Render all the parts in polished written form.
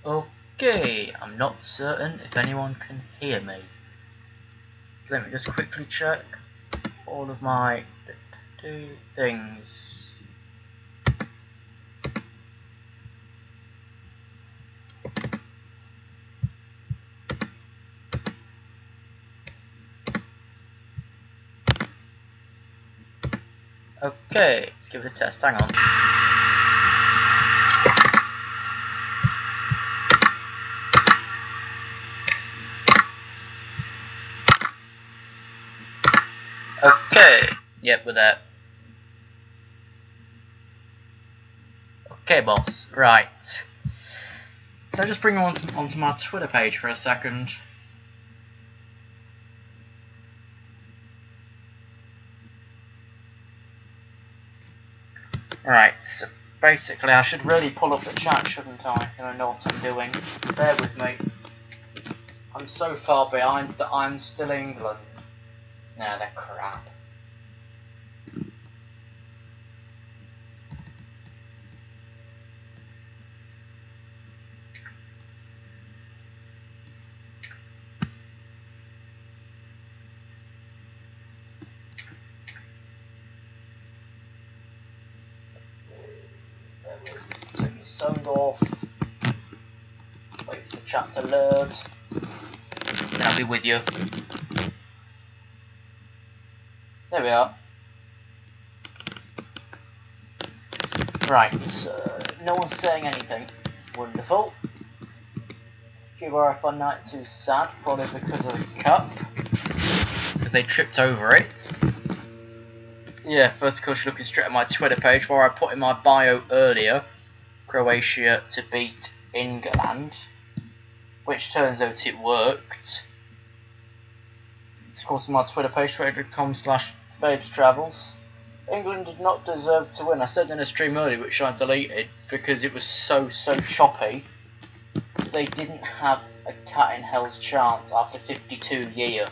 Okay, I'm not certain if anyone can hear me. Let me just quickly check all of my things. Okay, let's give it a test. Hang on. Okay, yep, we're there. Okay, boss. Right. So just bring on onto my Twitter page for a second. Right, so basically I should really pull up the chat, shouldn't I? And I know what I'm doing. Bear with me. I'm so far behind that I'm still England. Nah, they're crap. Take my sound off. Wait for the chat to load. Then I'll be with you. There we are. Right, no one's saying anything. Wonderful. Fun night too sad, probably because of the cup. Because they tripped over it. Yeah, first of course, you're looking straight at my Twitter page where I put in my bio earlier Croatia to beat England, which turns out it worked. Of course, on my Twitter page, twitter.com/FadeTravels. England did not deserve to win. I said in a stream earlier, which I deleted because it was so choppy. They didn't have a cat in hell's chance after 52 years.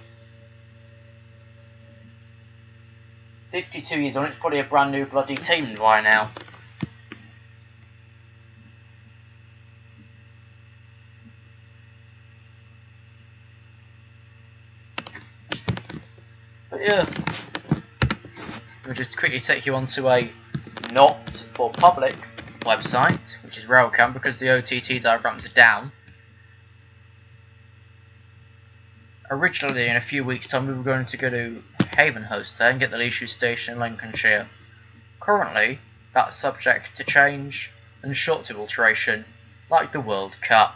52 years on, it's probably a brand new bloody team by now. But yeah, we'll just quickly take you onto a not for public website, which is Railcam, because the OTT diagrams are down. Originally, in a few weeks' time, we were going to go to Havenhurst there and get the Leisure Station in Lincolnshire. Currently, that's subject to change and short-term alteration, like the World Cup.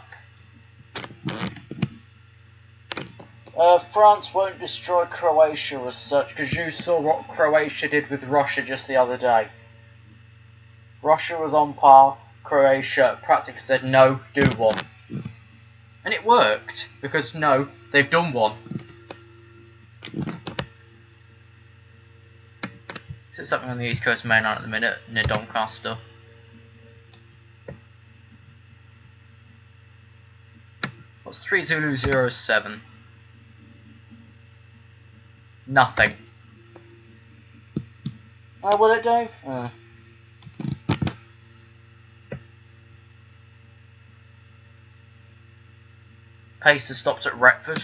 France won't destroy Croatia as such, because you saw what Croatia did with Russia just the other day. Russia was on par, Croatia practically said no, do one. And it worked, because no, they've done one. So it's something on the East Coast main line at the minute, near Doncaster. What's 3007? Nothing. Oh, will it, Dave? Pacer stopped at Retford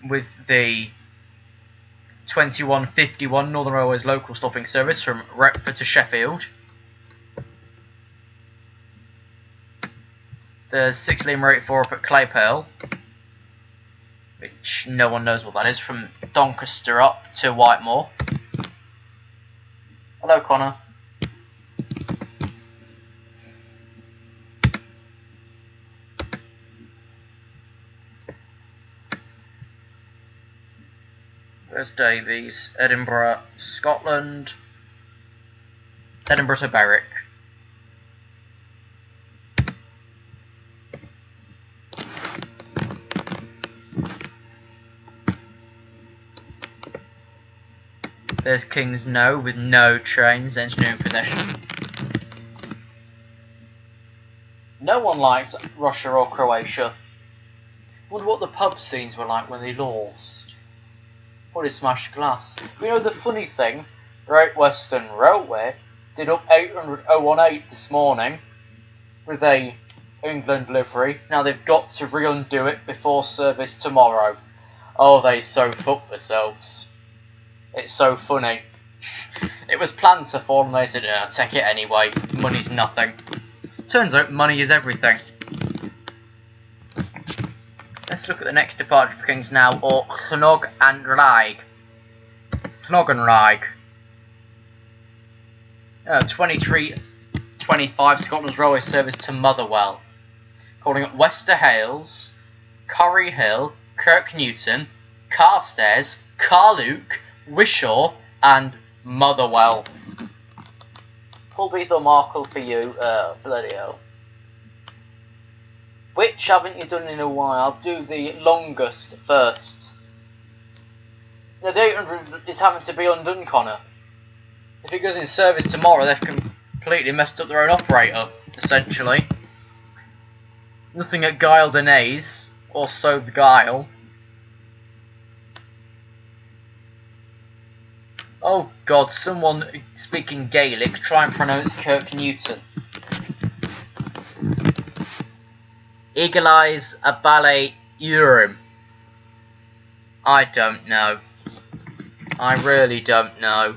with the 2151 Northern Railways local stopping service from Retford to Sheffield. There's 6 Lima 84 up at Claypale, which no one knows what that is, from Doncaster up to Whitemore. Hello, Connor. There's Davies, Edinburgh, Scotland, Edinburgh to Berwick. There's King's No with no trains, engineering possession. No one likes Russia or Croatia. Wonder what the pub scenes were like when they lost. Probably smashed glass. You know the funny thing, Great Western Railway did up 800 018 this morning. with a England livery. Now they've got to re-undo it before service tomorrow. Oh, they so fuck themselves. It's so funny. It was planned to fall and they said, take it anyway, money's nothing. Turns out money is everything. Let's look at the next departure for Kings now, or Llnog and Rhaeg. Llnog and Rhaeg. 2325 Scotland's Railway Service to Motherwell. Calling at Wester Hales, Corrie Hill, Kirk Newton, Carstairs, Carluke, Wishaw, and Motherwell. Holbeath or Markle for you, bloody hell. Which haven't you done in a while? I'll do the longest first. Now, the 800 is having to be undone, Connor. If it goes in service tomorrow, they've completely messed up their own operator, essentially. Nothing at Guile Denays, or So the Guile. Oh god, someone speaking Gaelic, try and pronounce Kirk Newton. Eagle Eyes Abale Urim. I don't know. I really don't know.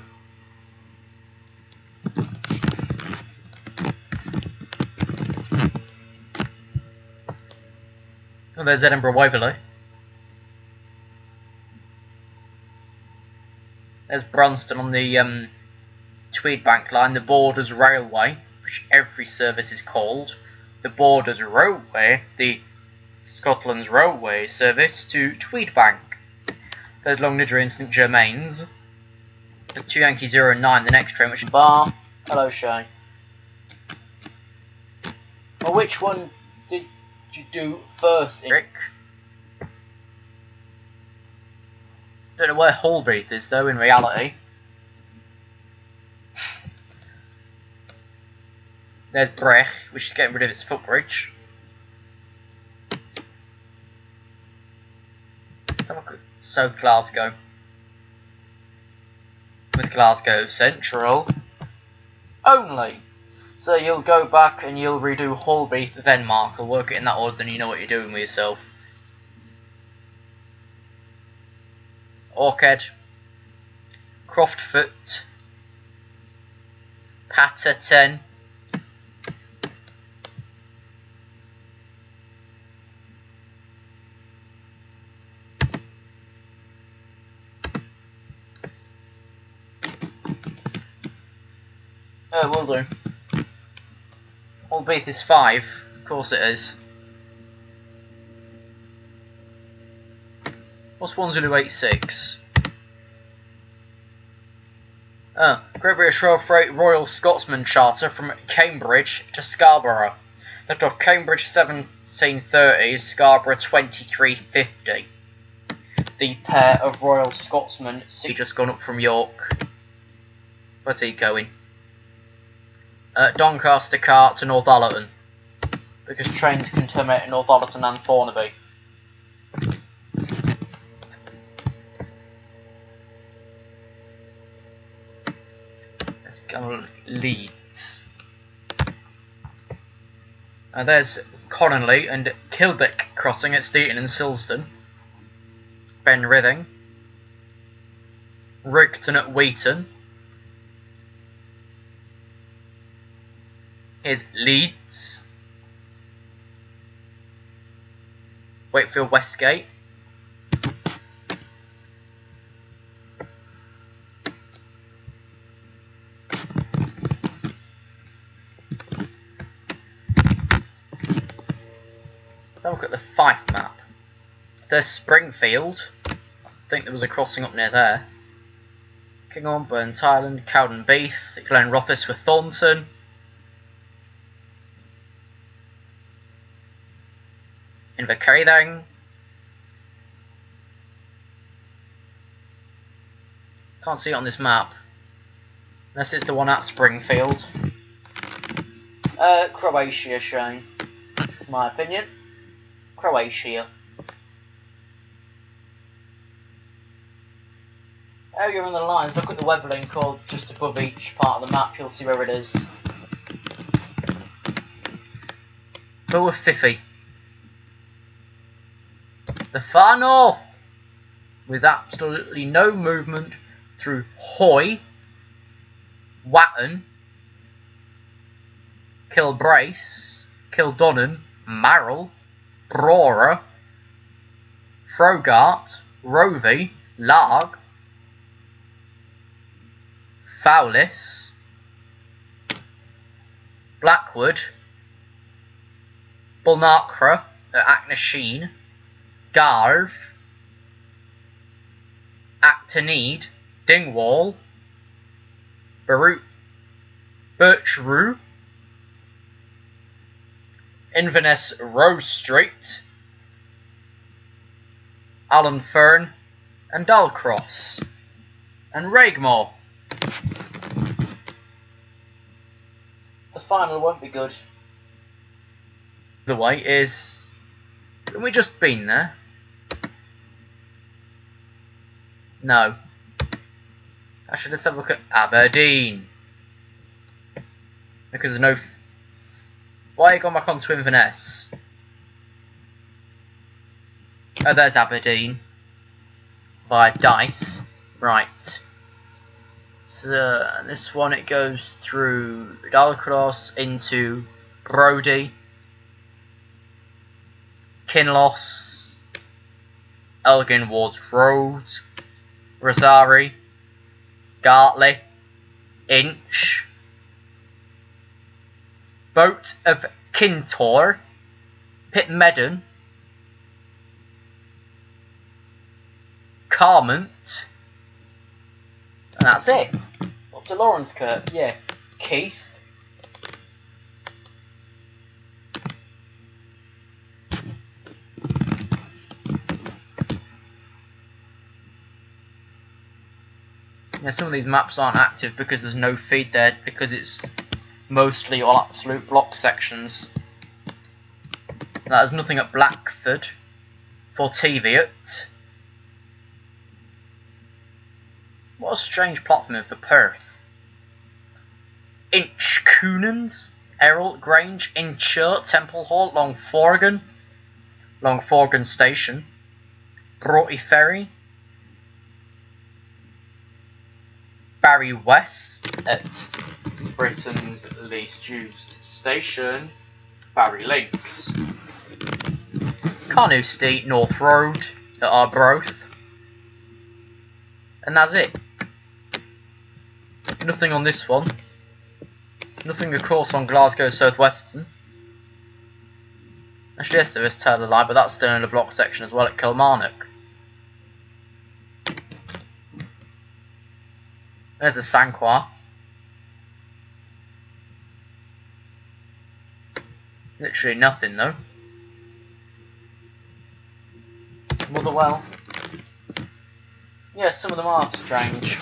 Oh, there's Edinburgh Waverley. There's Brunston on the Tweed Bank line, the Borders Railway, which every service is called. The Borders Railway, the Scotland's Railway service to Tweed Bank. There's Long Nidra and St Germains. The 2 Yankee 09, the next train, which is Bar. Hello, Shay. Well, which one did you do first, Eric? Don't know where Holbeath is, though, in reality. There's Brech, which is getting rid of its footbridge. South Glasgow. With Glasgow Central only. So you'll go back and you'll redo Holbeath, then Markle. Work it in that order, then you know what you're doing with yourself. Orchid, Croftfoot, Patterton, will do. Holbeath is 5, of course it is. What's 1086? Great British Rail Freight Royal Scotsman Charter from Cambridge to Scarborough. Left off Cambridge 1730, Scarborough 2350. The pair of Royal Scotsmen just gone up from York. Where's he going? Doncaster Cart to Northallerton. Because trains can terminate at Northallerton and Thornaby. Let's go look at Leeds. There's Connolly and Kilbeck crossing at Steeton and Silsden. Ben Rithing. Rigton at Wheaton. Here's Leeds. Wakefield Westgate. Let's have a look at the Fife map. There's Springfield. I think there was a crossing up near there. Kinghorn, Burntyland, Cowdenbeath, Glenrothes with Thornton. Invercargill. Can't see it on this map. Unless it's the one at Springfield. Croatia, Shane. That's my opinion. Croatia. Oh, you're on the lines. Look at the weather link called just above each part of the map. You'll see where it is. But we're Fiffy. The far north, with absolutely no movement through Hoy, Watton, Kilbrace, Kildonnan, Marrell, Brora, Frogart, Rovey, Larg, Fowlis, Blackwood, Bulnarcra at Acnasheen, Garve, Actonede, Dingwall, Birchrew, Inverness Rose Street, Allenfern, and Dalcross, and Regmore. The final won't be good. The way is, haven't we just been there? No. Actually, let's have a look at Aberdeen. Because there's no... Why are you going back on to Inverness? Oh, there's Aberdeen. By Dice. Right. So, this one, it goes through Dalcross into Brodie, Kinloss, Elgin Wards Road, Rosari, Gartley, Inch, Boat of Kintor, Pitmeadown, Carmont, and that's it. Up to Lawrence Kirk, yeah. Keith. Yeah, some of these maps aren't active because there's no feed there, because it's mostly all absolute block sections. There's nothing at Blackford for Teviot. What a strange platform for Perth. Inchcoonans, Errol, Grange, Inchurt, Temple Hall, Longforgan Station, Broughty Ferry, Barry West at Britain's least used station, Barry Links, Carnoustie North Road at Arbroath, and that's it. Nothing on this one. Nothing, of course, on Glasgow South Western. Actually, yes, there is Taylor Line, but that's still in the block section as well at Kilmarnock. There's the Sanquhar. Literally nothing, though. Motherwell. Yeah, some of them are strange.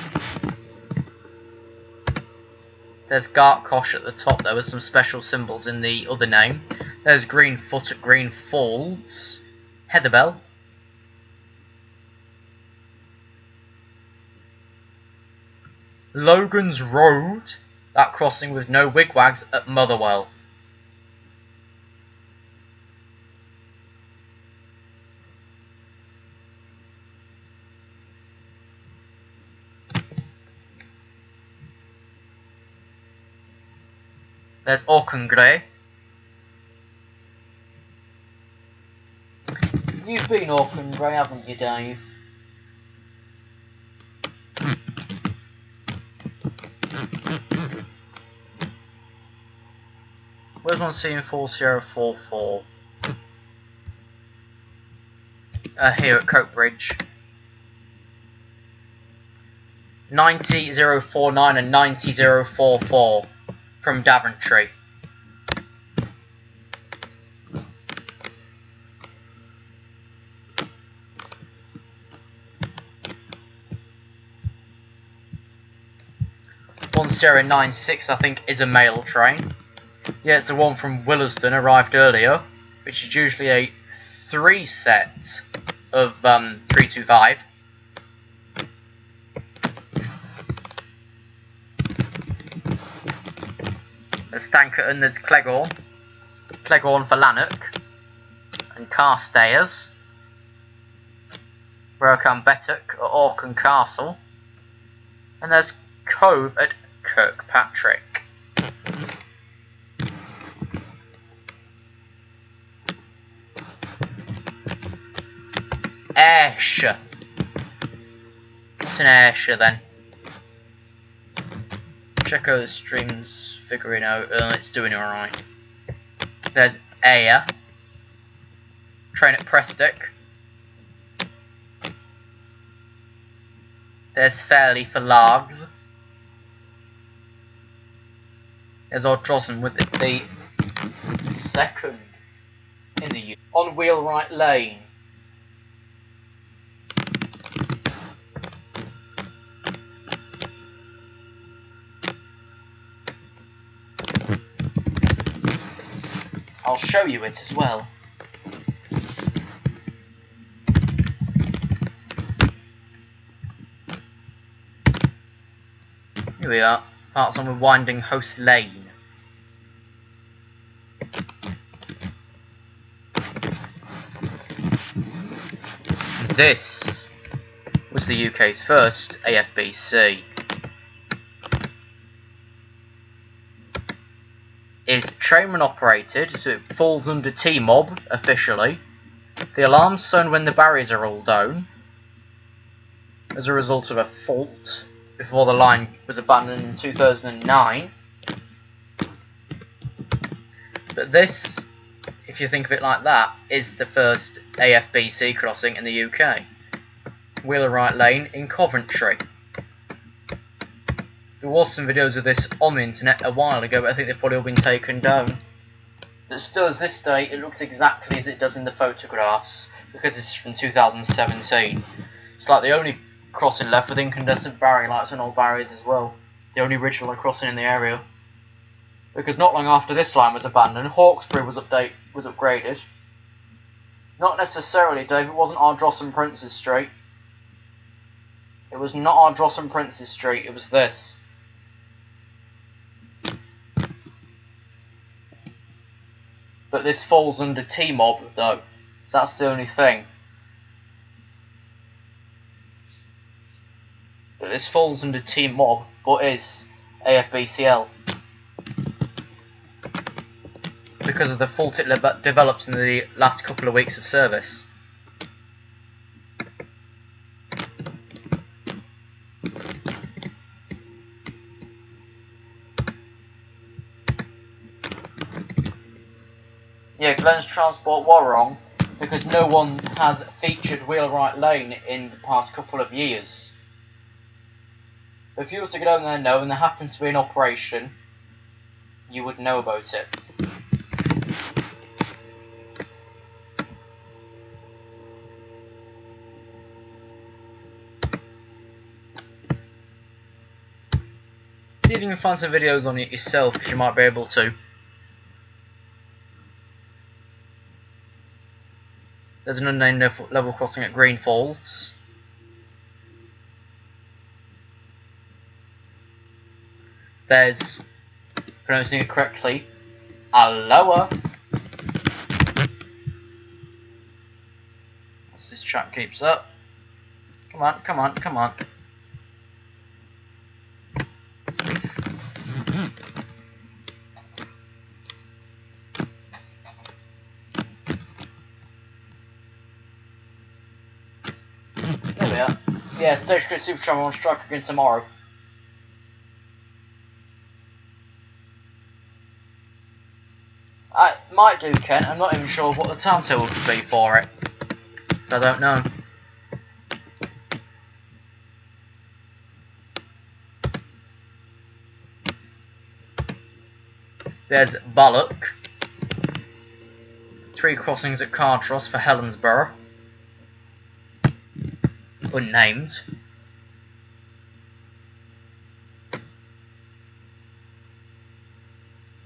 There's Gartcosh at the top there with some special symbols in the other name. There's Greenfoot at Green Falls. Heatherbell. Logan's Road. That crossing with no wigwags at Motherwell. There's Auchengrey. You've been Auchengrey, haven't you, Dave? Where's one seeing 4044? Here at Coatbridge. 90049 and 90044 from Daventry. One 096, I think, is a mail train. Yeah, it's the one from Willesden, arrived earlier, which is usually a 3 set of 325. There's Thankerton, there's Cleghorn, Cleghorn for Lanark, and Carstairs, Brougham Bettock at Orcan Castle, and there's Cove at Kirkpatrick. Ayrshire. What's in Ayrshire then? Check out the streams, figuring out. It's doing alright. There's Ayr. Train at Prestick. There's Fairley for Largs. There's Ardrossan with the second in the U. On Wheelwright Lane. I'll show you it as well. Here we are, parts on with Winding Host Lane. This was the UK's first AFBC. Is trainman operated, so it falls under T-Mob officially. The alarm's sound when the barriers are all down as a result of a fault before the line was abandoned in 2009. But this, if you think of it like that, is the first AFBC crossing in the UK. Wheelwright Lane in Coventry. There was some videos of this on the internet a while ago, but I think they've probably all been taken down. But still, as this day, it looks exactly as it does in the photographs, because this is from 2017. It's like the only crossing left with incandescent barrier lights and all barriers as well. The only original crossing in the area. Because not long after this line was abandoned, Hawkesbury was upgraded. Not necessarily, Dave, it wasn't Ardrossan Princes Street. It was not Ardrossan Princes Street, it was this. But this falls under T-Mob though, so that's the only thing. But this falls under T-Mob, but is AFBCL. Because of the fault it developed in the last couple of weeks of service. Yeah, Glenn's Transport were wrong, because no one has featured Wheelwright Lane in the past couple of years. If you were to go down there now and there happened to be an operation, you would know about it. See if you can find some videos on it yourself, because you might be able to. There's an unnamed level crossing at Green Falls. There's, pronouncing it correctly, Alloa. As this chap keeps up. Come on, come on, come on. There we are. Yeah, Stagecoach Super Tram on strike again tomorrow. I might do, Ken. I'm not even sure what the timetable would be for it. So I don't know. There's Ballock. 3 crossings at Cartros for Helensburgh. Unnamed.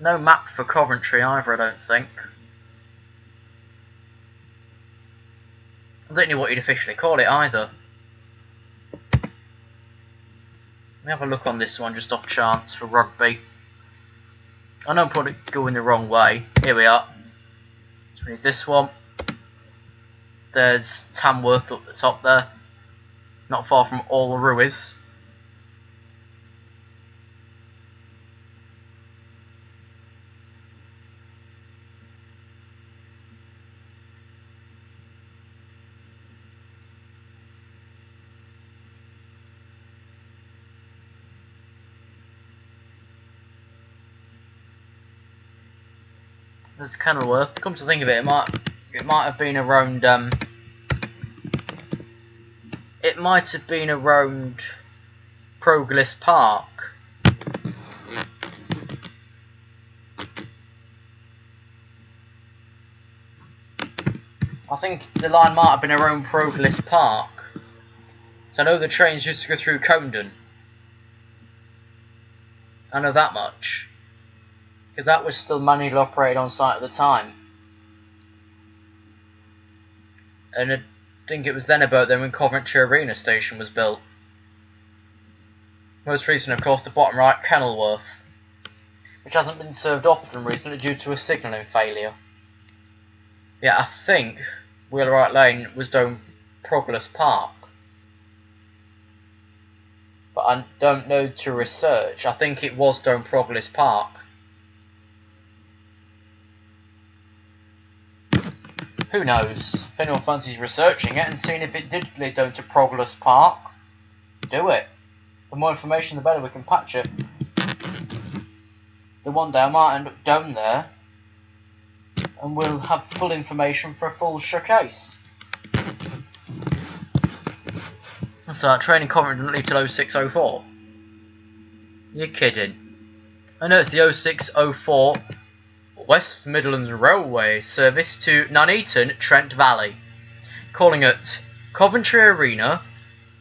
No map for Coventry either, I don't think. I don't know what you'd officially call it either. Let me have a look on this one just off chance for rugby. I know I'm probably going the wrong way. Here we are. So we need this one. There's Tamworth up the top there, not far from All Ruiz. There's Kenilworth. Come to think of it, it might have been around. It might have been around Progress Park. I think the line might have been around Progress Park. So I know the trains used to go through Camden. I know that much. Because that was still manually operated on site at the time. And I think it was then about then when Coventry Arena station was built. Most recent, of course, the bottom right, Kenilworth, which hasn't been served often recently due to a signalling failure. Yeah, I think Wheelwright Lane was down Progress Park. But I don't know to research. I think it was down Progress Park. Who knows? If anyone fancies researching it and seeing if it did lead down to Progress Park, do it. The more information, the better we can patch it. The one day I might end up down there, and we'll have full information for a full showcase. So, training Coventry didn't leave till 0604. You're kidding. I know it's the 0604 West Midlands Railway service to Nuneaton, Trent Valley, calling at Coventry Arena,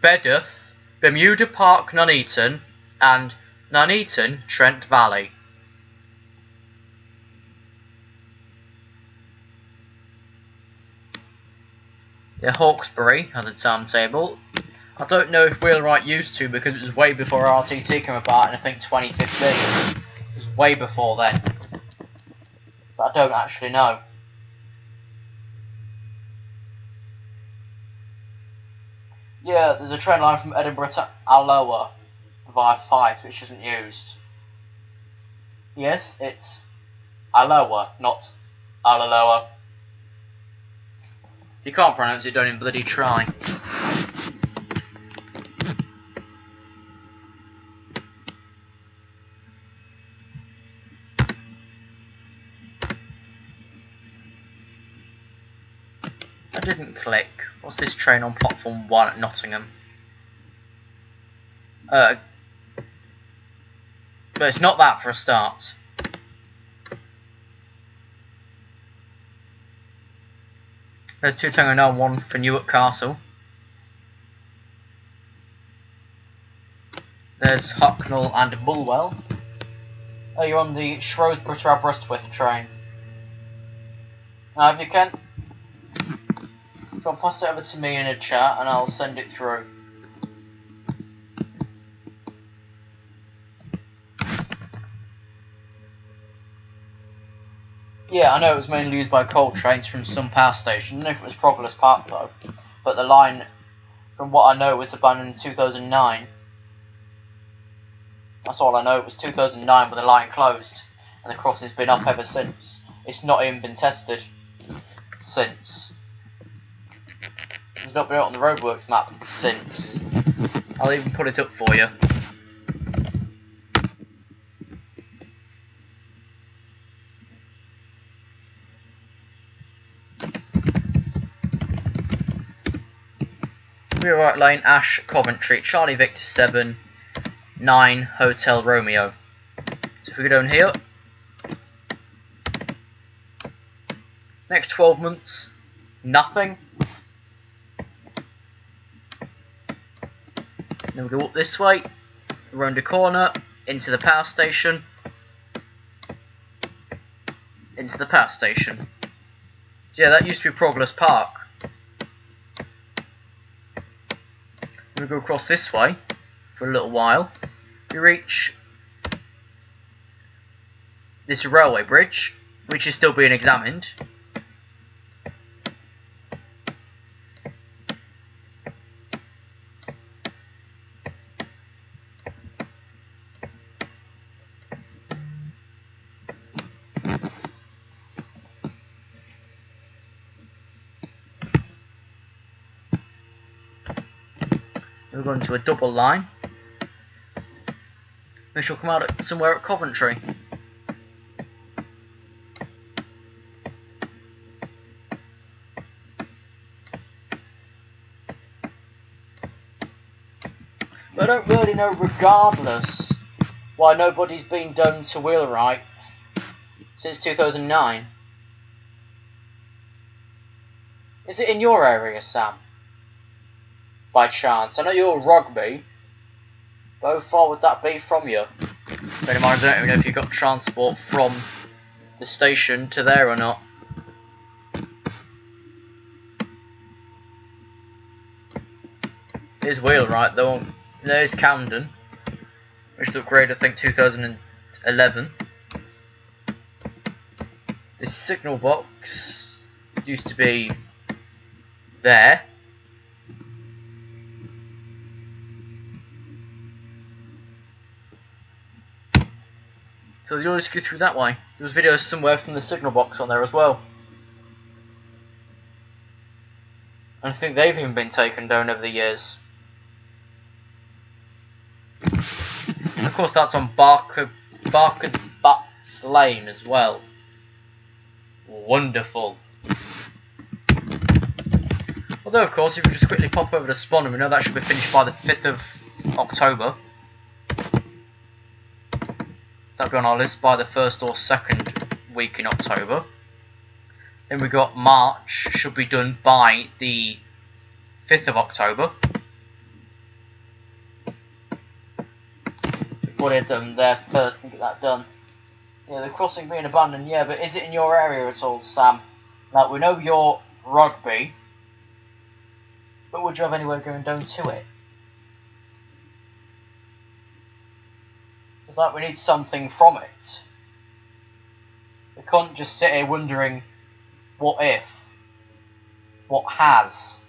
Bedworth, Bermuda Park, Nuneaton, and Nuneaton, Trent Valley. Yeah, Hawkesbury has a timetable. I don't know if Wheelwright used to because it was way before RTT came about in I think 2015. It was way before then. But I don't actually know. Yeah, there's a train line from Edinburgh to Alloa via Fife, which isn't used. Yes, it's Alloa, not Alaloa. If you can't pronounce it, don't even bloody try. I didn't click. What's this train on platform 1 at Nottingham? But it's not that for a start. There's 2 Tango 9 and 1 for Newark Castle. There's Hucknall and Bulwell. Oh, you're on the Shrewsbury to Aberystwyth train. Now, if you can, pass it over to me in a chat and I'll send it through. Yeah, I know it was mainly used by coal trains from some power station. I don't know if it was Progress Park though, but the line, from what I know, was abandoned in 2009. That's all I know. It was 2009 when the line closed, and the crossing's been up ever since. It's not even been tested since. It's not been out on the roadworks map since. I'll even put it up for you. Wheelwright Lane, Ash, Coventry, Charlie Victor 7, 9, Hotel Romeo. So if we go down here, next 12 months, nothing. Then we go up this way, around the corner, into the power station, into the power station. So yeah, that used to be Progress Park. We go across this way for a little while. We reach this railway bridge, which is still being examined. We're going to a double line. We shall come out at somewhere at Coventry. But I don't really know, regardless, why nobody's been done to Wheelwright since 2009. Is it in your area, Sam? By chance? I know you're Rugby. But how far would that be from you? Bear in mind, I don't even know if you've got transport from the station to there or not. Here's Wheelwright though. There's Camden, which looked great, I think, 2011. This signal box used to be there. So you always go through that way. There was videos somewhere from the signal box on there as well. And I think they've even been taken down over the years. And of course that's on Barker's Butts Lane as well. Wonderful. Although of course if we just quickly pop over to Spondon, we know that should be finished by the 5th of October. That'll be on our list by the 1st or 2nd week in October. Then we got March, should be done by the 5th of October. Put it there first and get that done. Yeah, the crossing being abandoned, yeah, but is it in your area at all, Sam? Like, we know you're Rugby, but would you have anywhere going down to it? Like, we need something from it. We can't just sit here wondering what if, what has,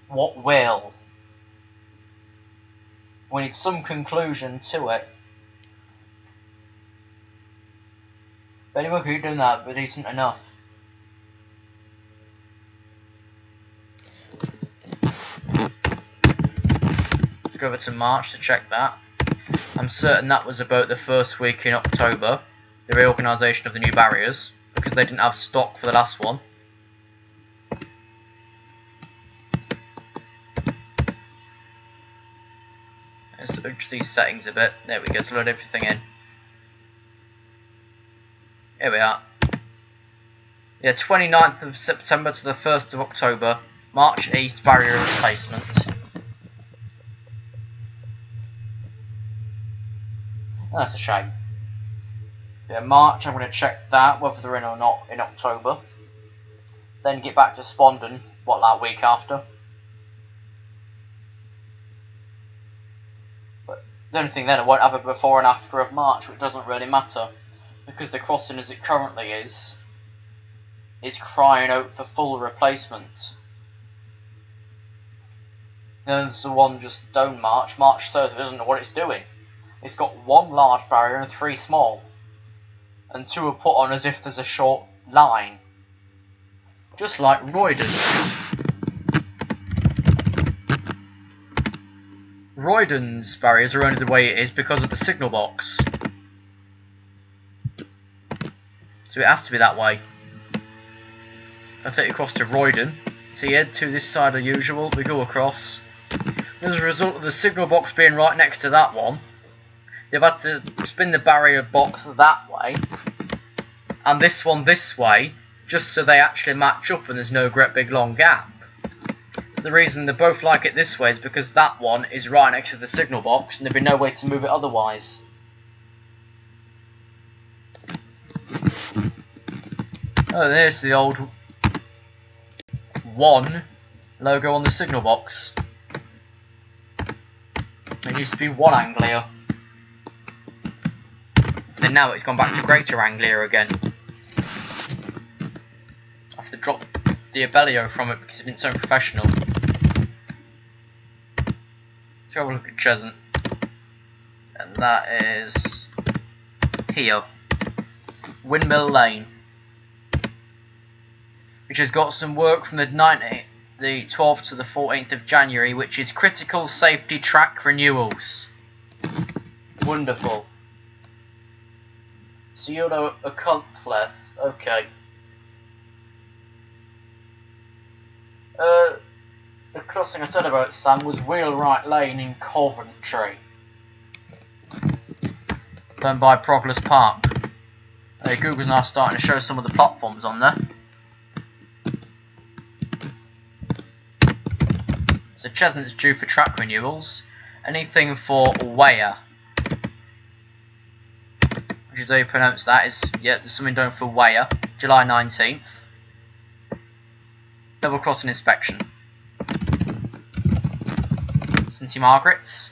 what will. We need some conclusion to it. But anyone who's doing that would be decent enough. Let's go over to March to check that. I'm certain that was about the first week in October, the reorganisation of the new barriers, because they didn't have stock for the last one. Let's switch these settings a bit. There we go, to load everything in. Here we are. Yeah, 29th of September to the 1st of October, March East barrier replacement. That's a shame. Yeah, March, I'm going to check that, whether they're in or not in October. Then get back to Spondon, what, that week after. But the only thing then, I won't have a before and after of March, which doesn't really matter. Because the crossing as it currently is crying out for full replacement. Then there's the one just down March South doesn't know what it's doing. It's got one large barrier and 3 small. And 2 are put on as if there's a short line. Just like Roydon. Roydon's barriers are only the way it is because of the signal box. So it has to be that way. I'll take you across to Roydon. So you head to this side as usual, we go across. As a result of the signal box being right next to that one, they've had to spin the barrier box that way, and this one this way, just so they actually match up and there's no great big long gap. The reason they both like it this way is because that one is right next to the signal box and there'd be no way to move it otherwise. Oh, there's the old 1 logo on the signal box. It used to be 1 Anglia. And now it's gone back to Greater Anglia again. I have to drop the Abellio from it because it's been so professional. Let's have a look at Cheshunt. And that is here. Windmill Lane. Which has got some work from the the 12th to the 14th of January, which is critical safety track renewals. Wonderful. So you're a month left. Okay. The crossing I said about, Sam, was Wheelwright Lane in Coventry. Done by Progress Park. Google's now starting to show some of the platforms on there. So Cheshunt's due for track renewals. Anything for Weyer, which is how you pronounce that, is, yeah, there's something done for Weyer, July 19th. Level crossing inspection. St Margaret's,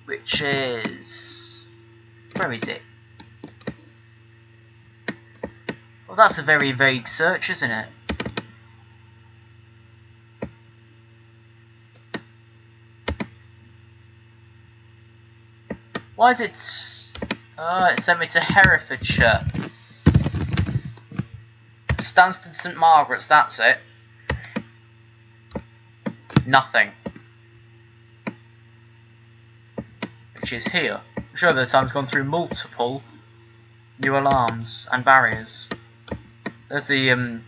which is, where is it? Well, that's a very vague search, isn't it? Why is it? Oh, it sent me to Herefordshire. Stansted St Margaret's, that's it. Nothing. Which is here. I'm sure the time's gone through multiple new alarms and barriers. There's the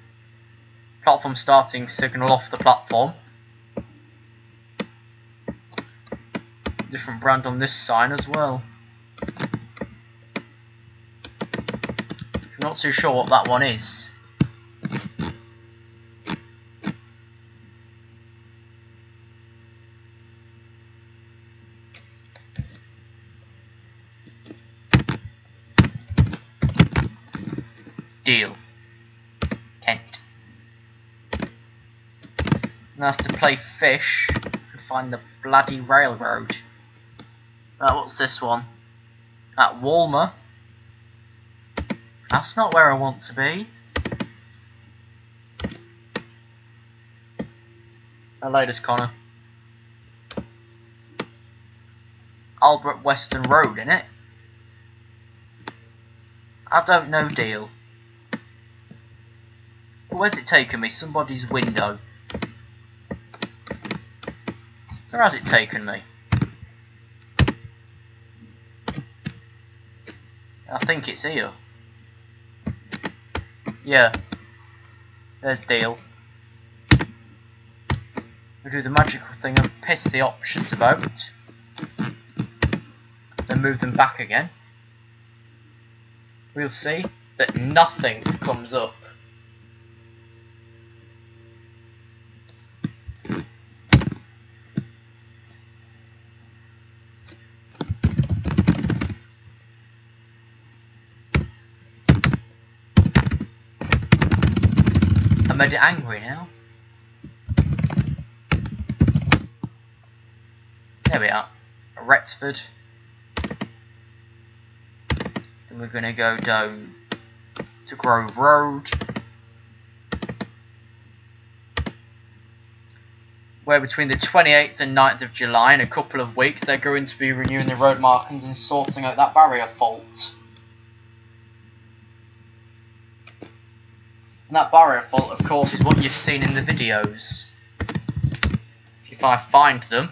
platform starting signal off the platform. Different brand on this sign as well. I'm not too sure what that one is. Deal. Kent. Now to play fish and find the bloody railroad. What's this one? At Walmer. That's not where I want to be. Latest Connor. Albert Western Road, innit? I don't know, deal. Where's it taken me? Somebody's window. Where has it taken me? I think it's here. Yeah. There's deal. We do the magical thing and piss the options about. Then move them back again. We'll see that nothing comes up. I made it angry now. There we are. Rexford. Then we're going to go down to Grove Road, where between the 28th and 9th of July, in a couple of weeks, they're going to be renewing the road markings and sorting out that barrier fault. And that barrier fault, of course, is what you've seen in the videos. If I find them.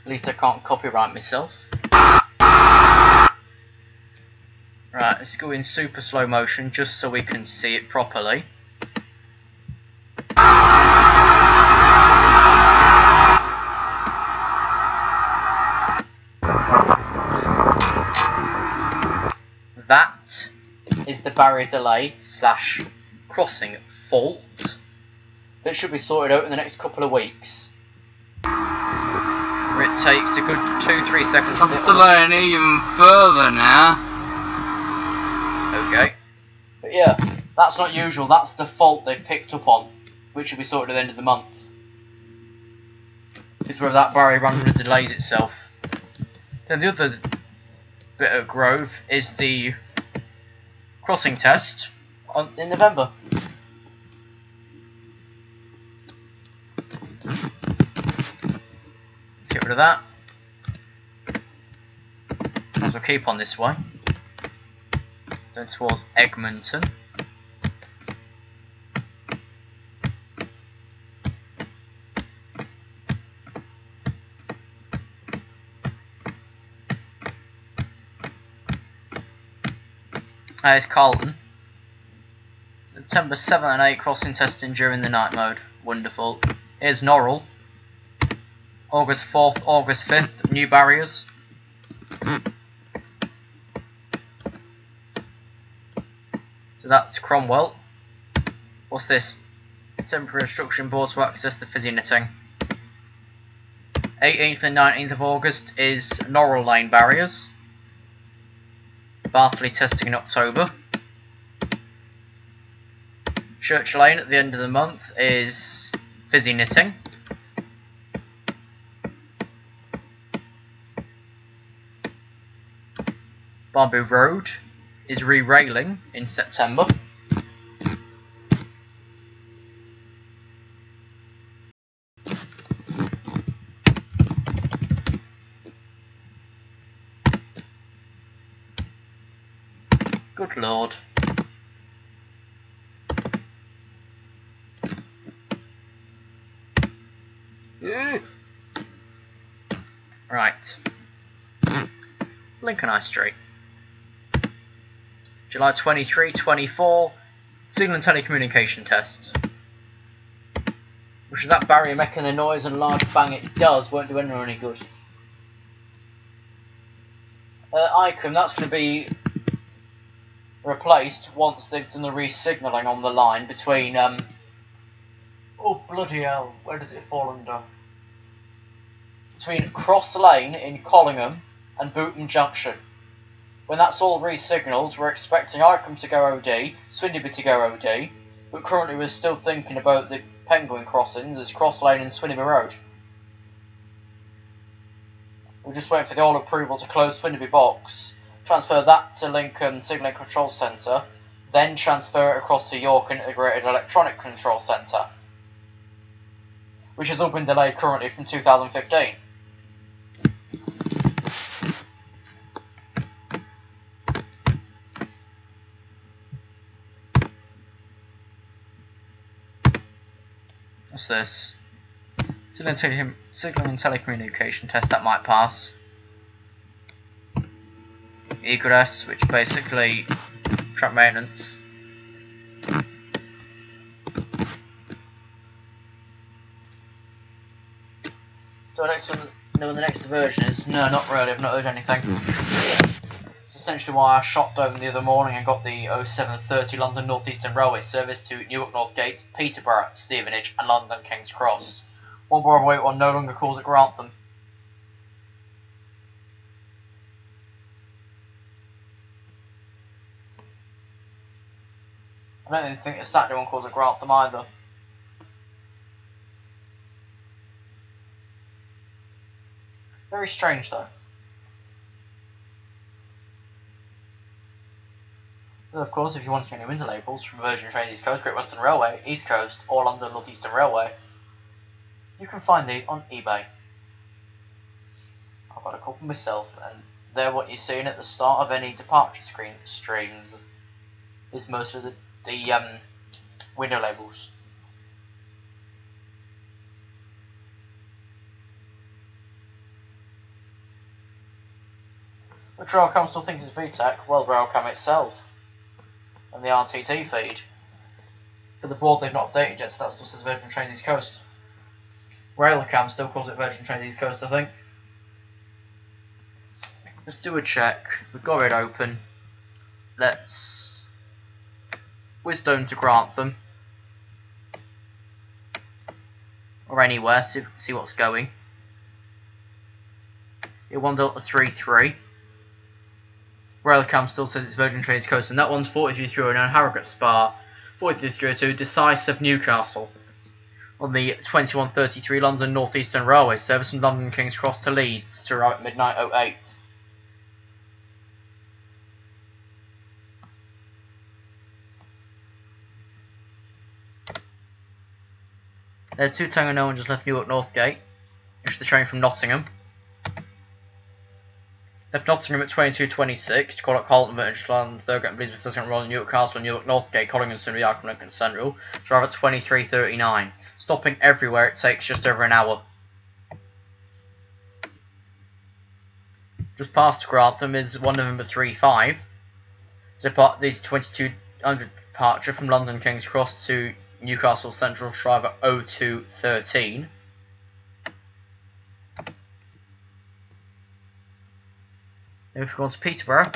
At least I can't copyright myself. Right, let's go in super slow motion just so we can see it properly. That is the barrier delay slash crossing fault that should be sorted out in the next couple of weeks. Where it takes a good 2-3 seconds. That's delaying even further now. Okay. But yeah, that's not usual. That's the fault they've picked up on, which will be sorted at the end of the month. Is where that barrier randomly delays itself. Then the other bit of Grove is the crossing test, in November. Let's get rid of that. Might as well keep on this way. Going towards Egmonton. There's Carlton. September 7 and 8 crossing testing during the night mode. Wonderful. Here's Norrell. August 4th, August 5th, new barriers. So that's Cromwell. What's this? Temporary instruction board to access the fizzy knitting. 18th and 19th of August is Norrell Lane barriers. Bartley testing in October. Church Lane at the end of the month is fizzy knitting. Bamboo Road is re-railing in September. Good lord. Right. Lincoln High Street. July 23, 24, signal and telecommunication test. Which is that barrier making the noise and large bang it does won't do anyone any good. Icon, that's going to be replaced once they've done the re-signalling on the line between, oh bloody hell, where does it fall under? Between Cross Lane in Collingham and Bootham Junction. When that's all re-signalled, we're expecting Icombe to go OD, Swinderby to go OD, but currently we're still thinking about the Penguin crossings as Cross Lane and Swinderby Road. We're just waiting for the all approval to close Swinderby box, transfer that to Lincoln Signalling Control Centre, then transfer it across to York Integrated Electronic Control Centre, which has all been delayed currently from 2015. What's this? Signal and telecommunication test, that might pass. Egress, which basically track maintenance. So next one, know when the next version is? No, not really, I've not heard anything. It's essentially why I shopped over the other morning and got the 0730 London North Eastern Railway service to Newark Northgate, Peterborough, Stevenage and London King's Cross. One bar of wait one no longer calls at Grantham. I don't even think the Saturday one calls at Grantham either. Very strange though. And of course, if you want to get any window labels from Virgin Trains East Coast, Great Western Railway, East Coast, or London North Eastern Railway, you can find these on eBay. I've got a couple myself, and they're what you're seeing at the start of any departure streams. Is most of the window labels. Which Railcam still thinks it's VTEC? Well, Railcam itself. And the RTT feed. For the board they've not updated yet, so that still says Virgin Trains East Coast. Railcam still calls it Virgin Trains East Coast, I think. Let's do a check. We've got it open. Let's Wisdom to Grantham. Or anywhere, see what's going. It 1 Delta 3-3. Railcam still says it's Virgin Trains Coast, and that one's 43-309 Harrogate Spa, 43-302 Decisive Newcastle. On the 2133 London North Eastern Railway service from London King's Cross to Leeds to arrive at midnight 08. There's 2 Tango No One just left Newark Northgate, which is the train from Nottingham. Left Nottingham at 22:26 to call at Carlton, Mitchland, Thurgate and Blisbane, Thurgate and Royal, Newark Castle, Newark Northgate, Coddington, Yark, Lincoln Central. To arrive at 23:39. Stopping everywhere, it takes just over an hour. Just past Grantham is 1 November 35. Depart the 2200 departure from London King's Cross to Newcastle Central, arrive at 02:13. Then if we go on to Peterborough,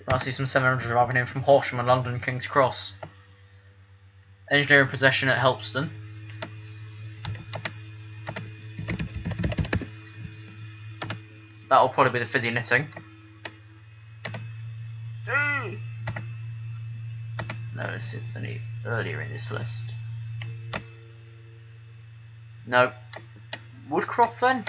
I'll see some 700 arriving in from Horsham and London King's Cross. Engineering possession at Helpston. That'll probably be the fizzy knitting. No, it's any earlier in this list. No. Woodcroft then?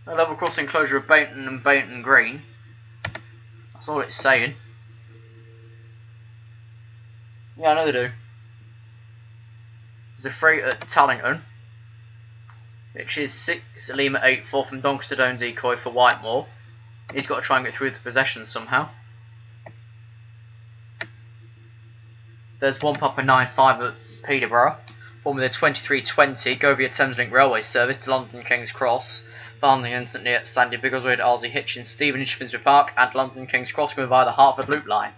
A level crossing closure of Baynton and Baynton Green. That's all it's saying. Yeah, I know they do. There's a freight at Tallington, which is 6 Lima 84 from Doncaster Dome decoy for Whitemore. He's got to try and get through the possession somehow. There's 1 Papa 95 at Peterborough, forming the 2320 go via Thameslink Railway service to London King's Cross, landing instantly at Sandy Biggleswade, Aldsey, Hitchins, Stevenage, Finsbury Park, and London King's Cross going via the Hertford Loop line.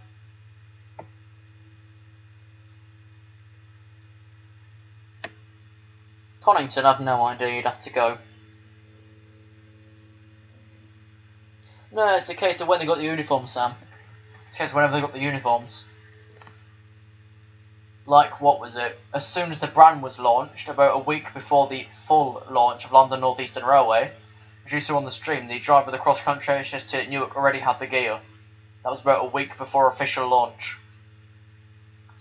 Conington, I've no idea, you'd have to go. No, it's the case of when they got the uniforms, Sam. It's the case of whenever they got the uniforms. Like, what was it? As soon as the brand was launched, about a week before the full launch of London North Eastern Railway, as you saw on the stream, the driver of the cross-country HST at Newark already had the gear. That was about a week before official launch.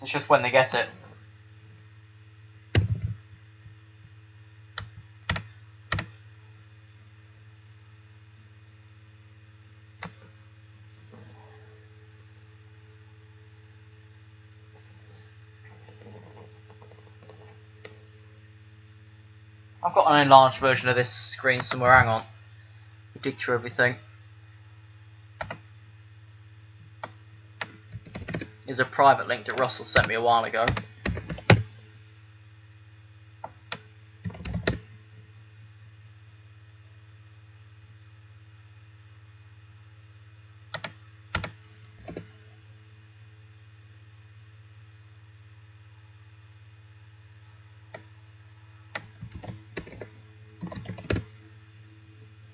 It's just when they get it. I've got an enlarged version of this screen somewhere, hang on. We dig through everything. Here's a private link that Russell sent me a while ago.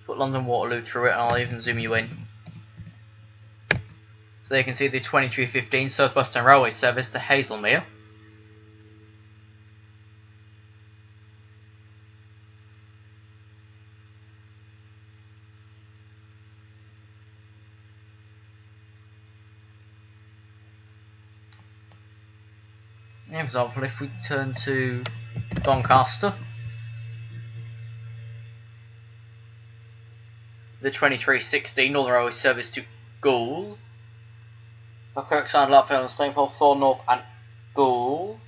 Put London Waterloo through it and I'll even zoom you in. So you can see the 2315 South Western Railway service to Hazelmere. For example, if we turn to Doncaster, the 2316 Northern Railway service to Goole, Falkirk, Sand, Latfield, Stainford, Thorn North, and Goole.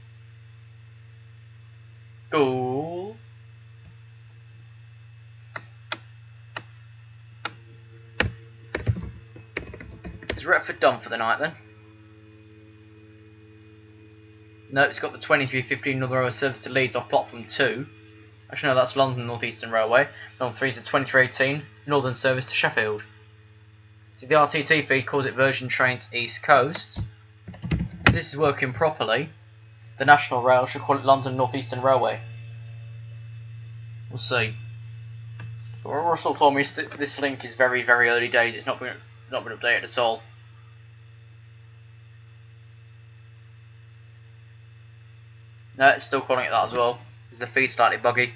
Is Retford done for the night then? No, it's got the 2315 Northern Railway service to Leeds off platform 2. Actually, no, that's London North Eastern Railway. Number 3 is the 2318 Northern service to Sheffield. So the RTT feed calls it Virgin Trains East Coast. If this is working properly, the National Rail should call it London North Eastern Railway. We'll see. But Russell told me this link is very, very early days. It's not been updated at all. No, it's still calling it that as well. Is the feed slightly buggy?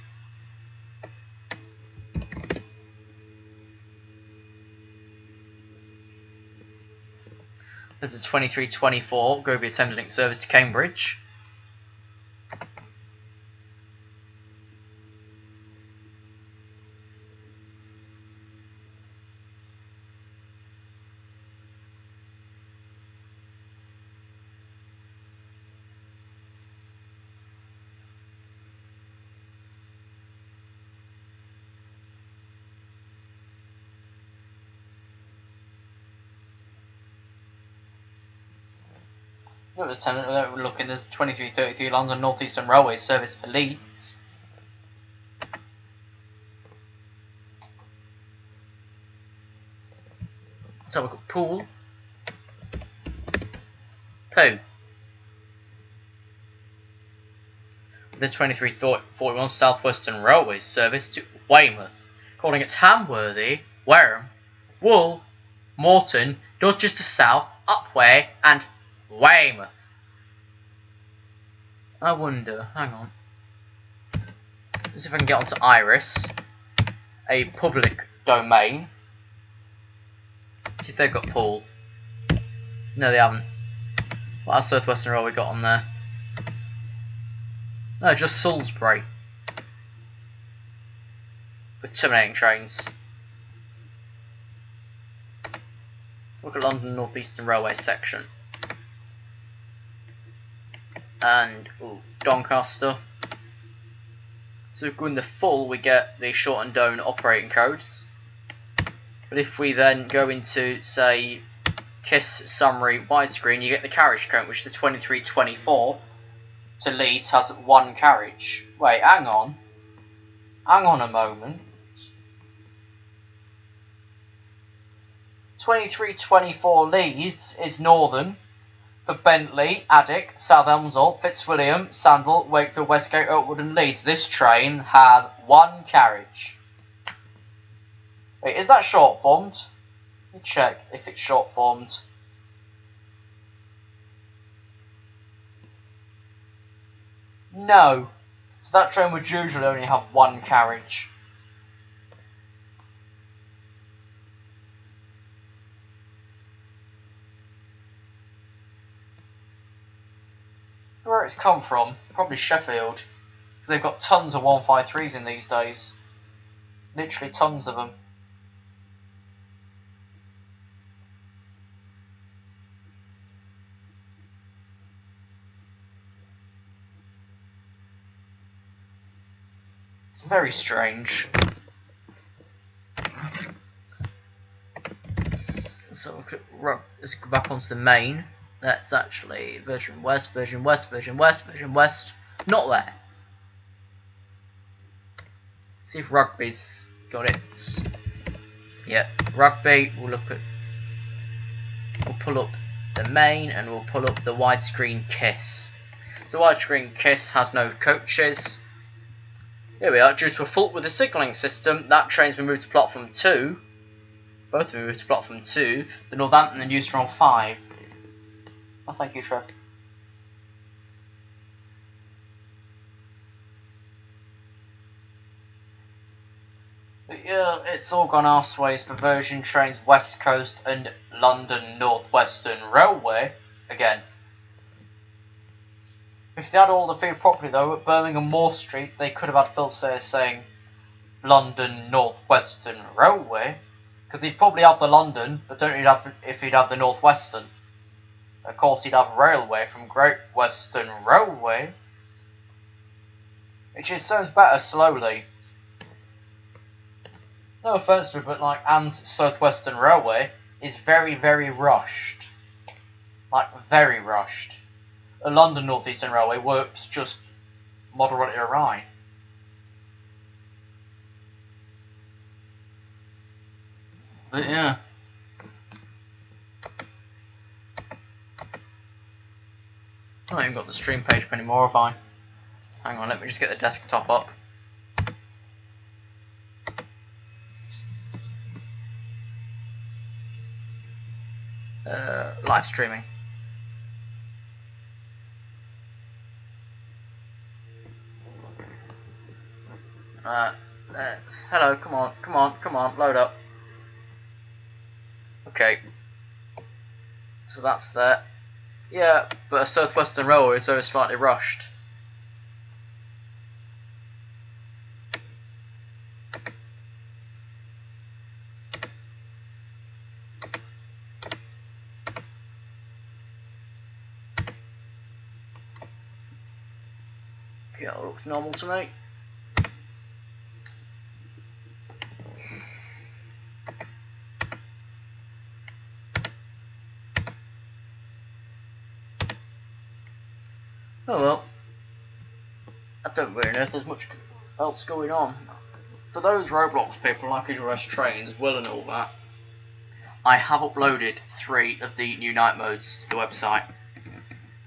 There's a 2324 go via Thameslink service to Cambridge. It was 10 minutes. We're looking, there's 2333 London North Eastern Railway service for Leeds. So we've got Poole. Pooh. The 2341 South Western Railway service to Weymouth, calling at Hamworthy, Wareham, Wool, Morton, Dorchester South, Upwey, and Weymouth. I wonder, hang on. Let's see if I can get onto Iris, a public domain. See if they've got Poole. No, they haven't. What has South Western Railway got on there? No, just Salisbury. With terminating trains. Look at London North Eastern Railway section. And, ooh, Doncaster. So if we go in the full, we get the shortened down operating codes. But if we then go into, say, KISS summary widescreen, you get the carriage count, which the 2324 to Leeds has one carriage. Wait, hang on. Hang on a moment. 2324 Leeds is Northern for Bentley, Addick, South Elmsall, Fitzwilliam, Sandal, Wakefield, Westgate, Oakwood and Leeds. This train has one carriage. Wait, is that short formed? Let me check if it's short formed. No. So that train would usually only have one carriage. Where it's come from? Probably Sheffield. Because they've got tons of 153s in these days. Literally tons of them. It's very strange. So let's go back onto the main. That's actually version west, version west, version west, version west. Not there. See if rugby's got it. Yeah, rugby. We'll look at. We'll pull up the main and we'll pull up the widescreen KISS. So widescreen KISS has no coaches. Here we are. Due to a fault with the signalling system, that train's been moved to platform 2. Both have been moved to platform 2. The Northampton and Euston 5. Oh, thank you, Trev. But yeah, it's all gone arseways for Virgin Trains West Coast and London North Western Railway. Again. If they had all the feed properly though, at Birmingham Moor Street, they could have had Phil Sayers saying London North Western Railway. Because he'd probably have the London, but don't he'd have if he'd have the North Western. Of course, he'd have Railway from Great Western Railway. Which just sounds better slowly. No offence to it, but like Anne's South Western Railway is very, very rushed. Like, very rushed. A London North Eastern Railway works just moderately awry. But yeah. I haven't even got the stream page up anymore, have I? Hang on, let me just get the desktop up. Live streaming. Hello, come on, load up. Okay. So that's that. Yeah, but a South Western Railway is very slightly rushed. Okay, that looks normal to me. I don't really know if there's much else going on. For those Roblox people like Rush Trains, Will and all that, I have uploaded 3 of the new night modes to the website.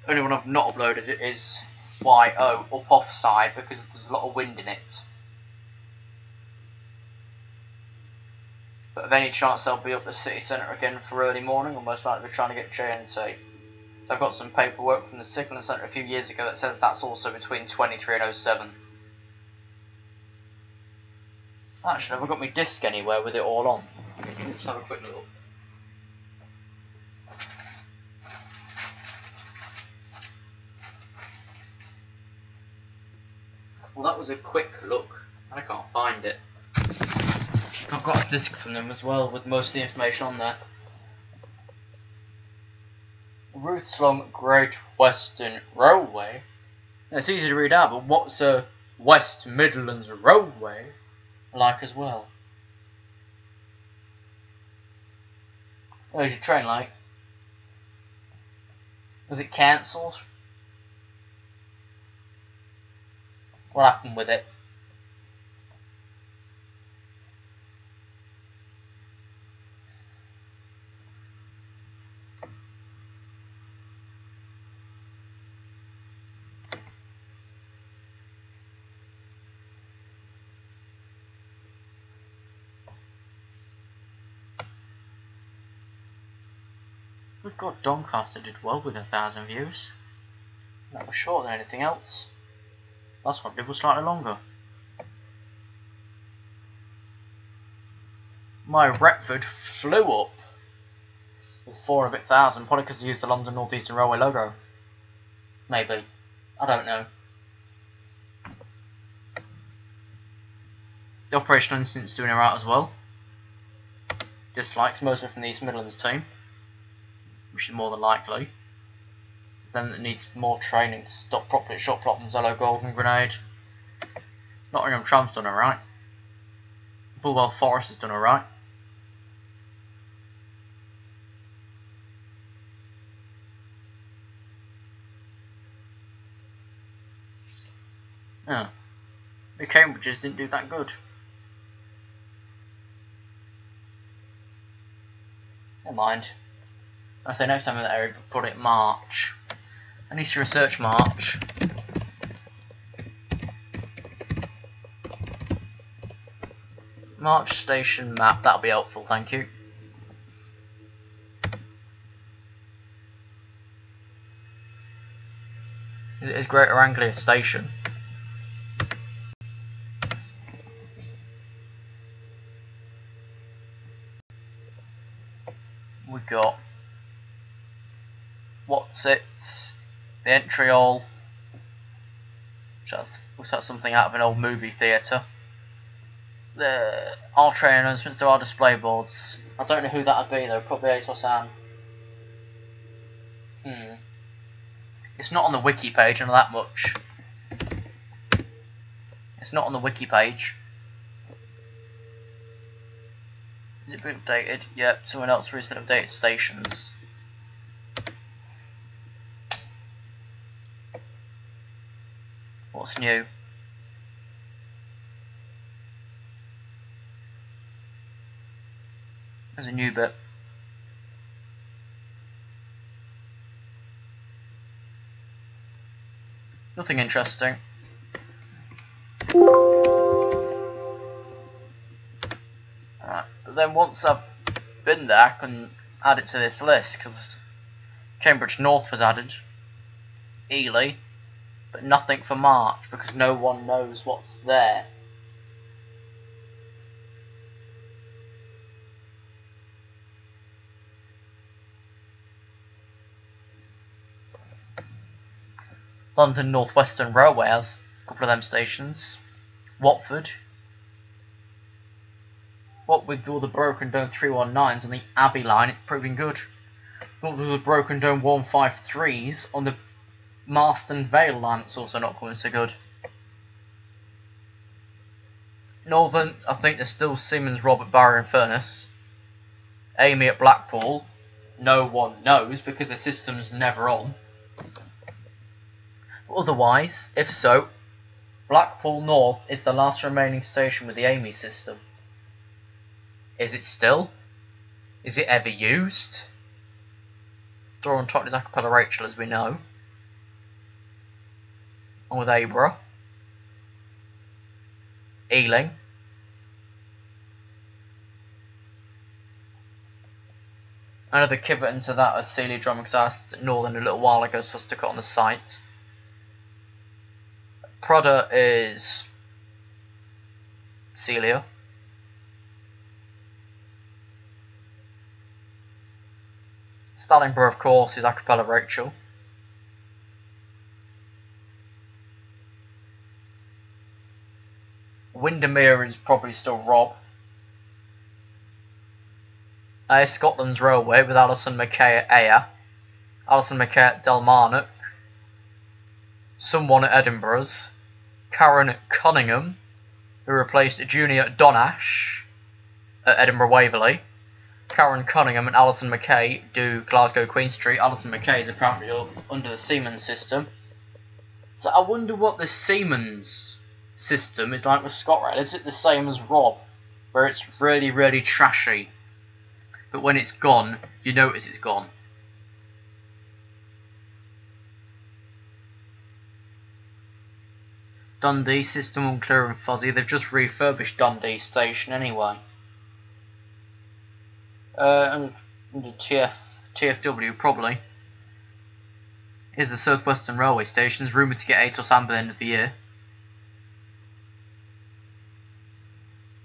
Only one I've not uploaded it is YO, up offside, because there's a lot of wind in it. But if any chance they'll be up the city centre again for early morning, I'm most likely trying to get JNT. So I've got some paperwork from the Sickland Centre a few years ago that says that's also between 23 and 07. Actually, have I got my disc anywhere with it all on? Let's have a quick look. Well, that was a quick look, and I can't find it. I've got a disc from them as well, with most of the information on there. Routes along Great Western Railway. Now, it's easy to read out, but what's a West Midlands Railway like as well? There's your train like. Was it cancelled? What happened with it? Good God, Doncaster did well with 1,000 views. That was shorter than anything else. Last one did was slightly longer. My Retford flew up with 4,000, probably because they used the London North Eastern Railway logo. Maybe. I don't know. The Operational Instant's doing alright as well. Dislikes mostly from the East Midlands team, which is more than likely. Then it needs more training to stop properly at shot problems. Hello, Golden Grenade. Nottingham Tram's done alright. Bulwell Forest has done alright. Yeah. The Cambridges didn't do that good. Never mind. I say next time in that area, put it March. I need to research March. March station map, that'll be helpful, thank you. It is Greater Anglia Station. We got what's it? The entry hall. Looks like something out of an old movie theatre. Our train announcements to our display boards. I don't know who that'd be though, probably Atos Ann. It's not on the wiki page, I know that much. It's not on the wiki page. Has it been updated? Yep, someone else recently updated stations. What's new? There's a new bit. Nothing interesting. Alright, but then once I've been there, I can add it to this list, because Cambridge North was added, Ely, but nothing for March, because no one knows what's there. London North Western Railway has a couple of them stations. Watford. What with all the broken down 319s on the Abbey line, it's proving good. What with the broken down 153s on the Marston Vale line, it's also not going so good. Northern, I think there's still Siemens, Robert, Barry and Furness. Amy at Blackpool, no one knows because the system's never on. Otherwise, if so, Blackpool North is the last remaining station with the Amy system. Is it still? Is it ever used? Dora and Tottenham's a cappella Rachel, as we know. And with Abra. Ealing. I know the Kivertons of that are Sealy Drum, because I asked Northern a little while ago, so I stuck it on the site. Prada is Celia. Stallingborough, of course, is a cappella Rachel. Windermere is probably still Rob. Scotland's Railway with Alison Mackay at Ayr, Alison Mackay at Delmarnock, someone at Edinburgh's, Karen at Cunningham, who replaced Junior at Donash at Edinburgh Waverley. Karen Cunningham and Alison Mackay do Glasgow Queen Street. Alison Mackay is apparently under the Siemens system. So I wonder what the Siemens system is like with ScotRail. Is it the same as Rob, where it's really, really trashy, but when it's gone, you notice it's gone? Dundee system unclear and fuzzy. They've just refurbished Dundee station anyway. Under TFW probably. Here's the South Western Railway Stations, rumoured to get ATOS Amber at the end of the year.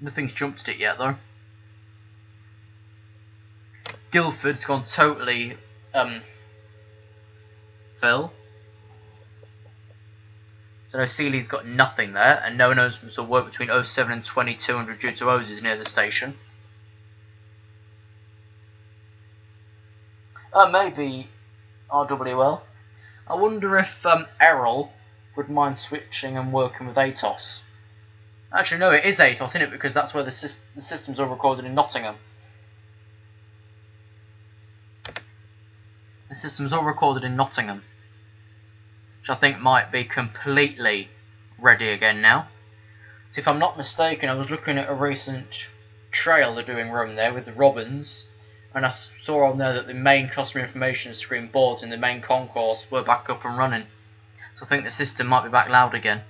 Nothing's jumped at it yet though. Guildford's gone totally Phil. So no, Sealy's got nothing there, and no announcements will work between 07 and 2200 due to hoses near the station. Maybe RWL. I wonder if Errol would mind switching and working with ATOS. Actually, no, it is ATOS, isn't it? Because that's where the system's all recorded in Nottingham. The system's all recorded in Nottingham, which I think might be completely ready again now. So if I'm not mistaken, I was looking at a recent trail they're doing room there with the Robins, and I saw on there that the main customer information screen boards in the main concourse were back up and running. So I think the system might be back loud again.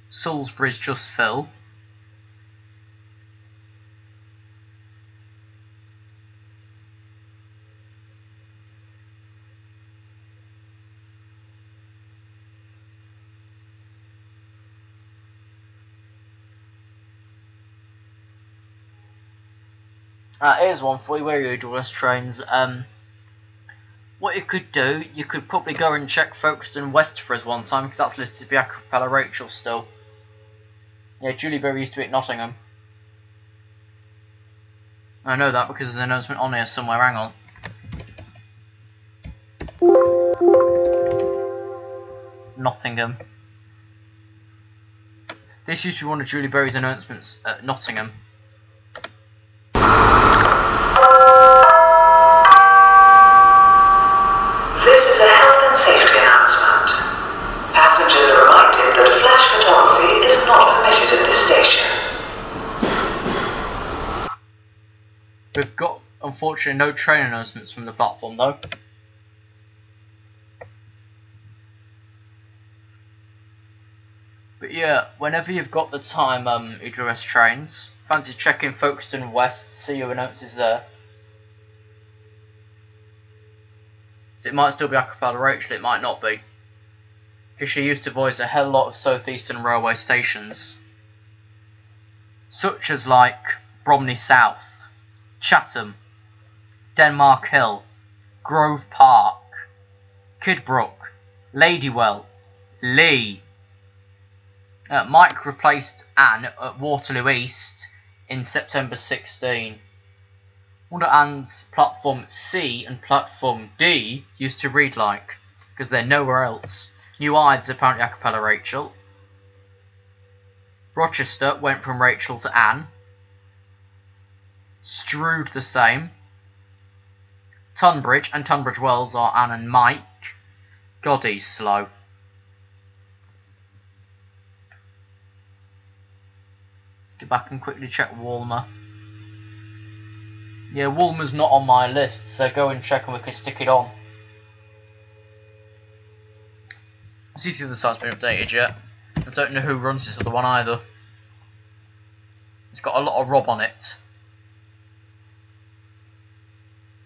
Salisbury's just Phil. Here's one for you, where you do us trains. What you could do, you could probably go and check Folkestone West for us one time, because that's listed to be a cappella Rachel still. Yeah, Julie Berry used to be at Nottingham. I know that because there's an announcement on here somewhere, hang on. Nottingham. This used to be one of Julie Berry's announcements at Nottingham. This is a health and safety announcement. Passengers are reminded that flash photography is not permitted at this station. We've got, unfortunately, no train announcements from the platform though. But yeah, whenever you've got the time, EWS trains, fancy checking Folkestone West, see who announces there. So it might still be a cappella Rachel, it might not be, because she used to voice a hell lot of South Eastern Railway stations, such as like Bromley South, Chatham, Denmark Hill, Grove Park, Kidbrooke, Ladywell, Lee. Mike replaced Anne at Waterloo East in September 16. Wonder Anne's platform C and platform D used to read like, because they're nowhere else. New Ides apparently a cappella Rachel. Rochester went from Rachel to Anne. Strood the same. Tunbridge and Tunbridge Wells are Anne and Mike. God, he's slow. Get back and quickly check Walmer. Yeah, Walmer's not on my list, so go and check and we can stick it on. See if the other site's been updated yet. I don't know who runs this other one either. It's got a lot of Rob on it.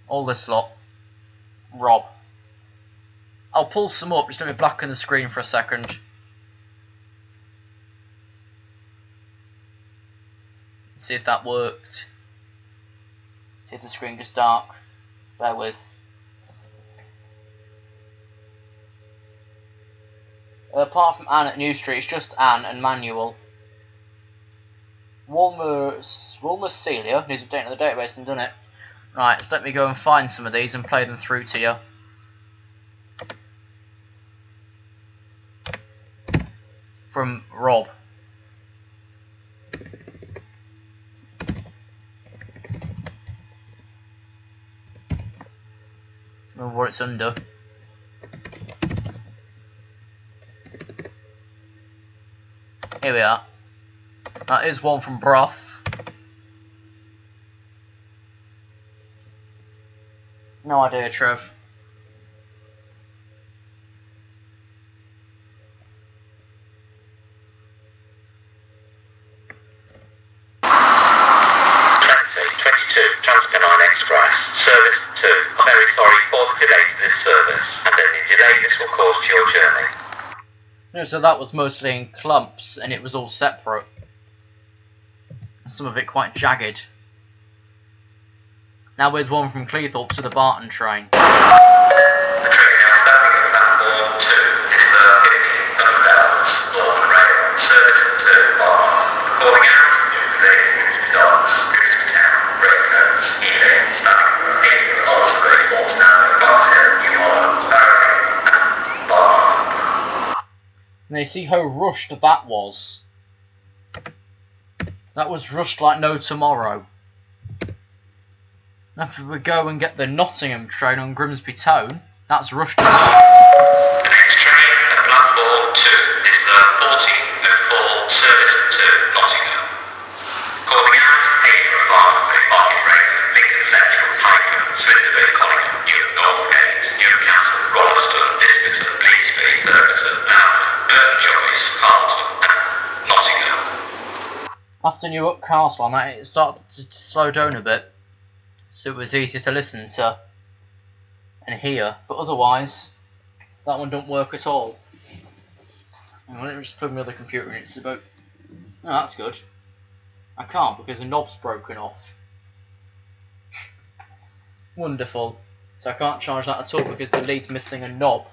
All this lot. Rob. I'll pull some up, just let me blacken the screen for a second. See if that worked. See if the screen goes dark. Bear with. Apart from Anne at New Street, it's just Anne and Manuel. Walmer's Celia needs updating the database and done it. Right, so let me go and find some of these and play them through to you. From Rob. Remember what it's under. Here we are. That is one from Broth. No idea, Trev. Express, service 2. I'm very sorry for the delay to this service, and any delay this will cause to your journey. Yeah, so that was mostly in clumps, and it was all separate. Some of it quite jagged. Now there's one from Cleethorpes to the Barton train. The train now standing at platform 2 is the 15 Dunstowns, Lord Rail, service 2 Barton. Calling out New Lane, Grimsby Docks, Grimsby Town, Railcoats, Ealing, Stunning, Hayden, Osprey, Fortstown, Glasgow, New Holland, Barrowgate, and Barton. Now you see how rushed that was. That was rushed like no tomorrow. Now if we go and get the Nottingham train on Grimsby Town, that's rushed as well. The next train at platform 2 is the 1404 service to Nottingham. Calling out Hayden, Barnsley, Market Rate, Lincoln Central, Highcombe, Swindon, Collingham, Newton, Northgate, Newcastle, Rolleston, Dispington, Bleasby, Burton, Loughton, Burton Joyce, Carlton, and Nottingham. After Newark Castle on that, it started to slow down a bit. So it was easier to listen to and hear, but otherwise that one don't work at all. Hang on, let me just plug my other computer in. It's about... Oh, that's good. I can't because the knob's broken off. Wonderful. So I can't charge that at all because the lead's missing a knob.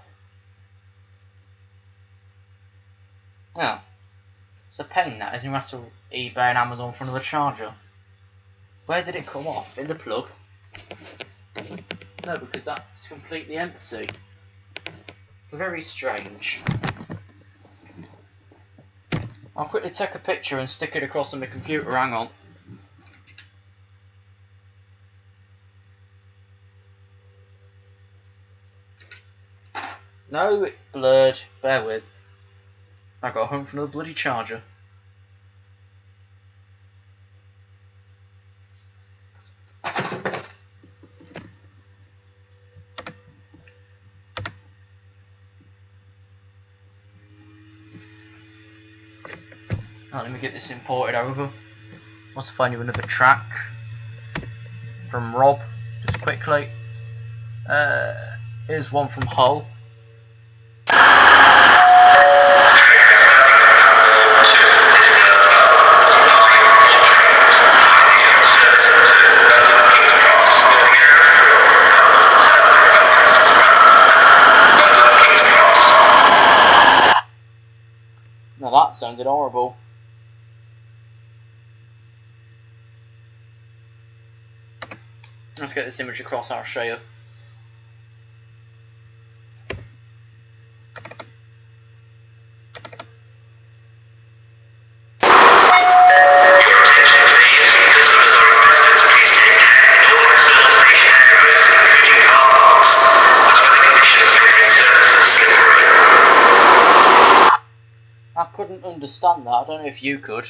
Yeah. It's a pain that is. You have to eBay and Amazon for another charger. Where did it come off? In the plug? No, because that's completely empty. It's very strange. I'll quickly take a picture and stick it across on my computer. Hang on. No, it blurred. Bear with. I got home for another bloody charger. Right, let me get this imported over. Must find you another track from Rob, just quickly. Here's one from Hull. Now that sounded horrible. Let's get this image across, I'll show you. Services couldn't understand that. I don't know if you could.